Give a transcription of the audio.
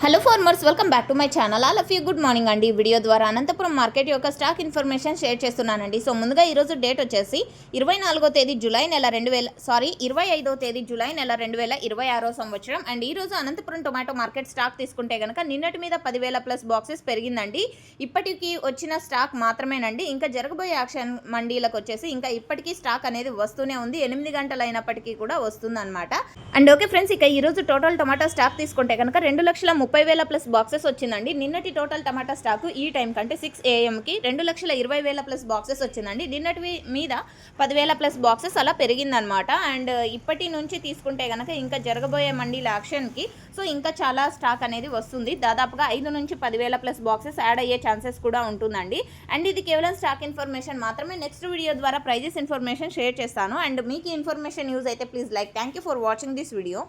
Hello farmers, welcome back to my channel. All of you good morning అండి. ఈ video ద్వారా Anantapuram market యొక్క stock information share చేస్తున్నానండి. So ముందుగా ఈరోజు డేట్ వచ్చేసి 24వ తేదీ జూలై నెల 25వ తేదీ జూలై నెల 2026 సంవత్సరం. అండ్ ఈరోజు అనంతపురం టొమాటో మార్కెట్ స్టాక్ తీసుకుంటే కనుక నిన్నటి మీద 10,000 ప్లస్ బాక్సెస్ పెరిగిందండి. ఇప్పటికీ వచ్చిన స్టాక్ మాత్రమేనండి. ఇంకా జరగబోయే యాక్షన్ మండీలకు వచ్చేసి ఇంకా ఇప్పటికీ స్టాక్ అనేది వస్తూనే ఉంది. 8 గంటలు అయినప్పటికీ కూడా వస్తుందన్నమాట. అండ్ ఓకే ఫ్రెండ్స్, ఇక ఈరోజు టోటల్ టొమాటో స్టాక్ తీసుకుంటే కనుక 2,30,000 ప్లస్ బాక్సెస్ వచ్చిందండి. నిన్నటి టోటల్ టమాటా స్టాక్ ఈ టైం కంటే 6 AM-కి 2,20,000 ప్లస్ బాక్సెస్ వచ్చిందండి. నిన్నటి మీద 10,000 ప్లస్ బాక్సెస్ అలా పెరిగిందనమాట. అండ్ ఇప్పటి నుంచి తీసుకుంటే కనుక ఇంకా జరగబోయే మండీల యాక్షన్కి సో ఇంకా చాలా స్టాక్ అనేది వస్తుంది. దాదాపుగా 5 నుంచి 10,000 ప్లస్ బాక్సెస్ యాడ్ అయ్యే ఛాన్సెస్ కూడా ఉంటుందండి. అండ్ ఇది కేవలం స్టాక్ ఇన్ఫర్మేషన్ మాత్రమే. నెక్స్ట్ వీడియో ద్వారా ప్రైజెస్ ఇన్ఫర్మేషన్ షేర్ చేస్తాను. అండ్ మీకు ఇన్ఫర్మేషన్ యూజ్ అయితే please like. Thank you for watching this video.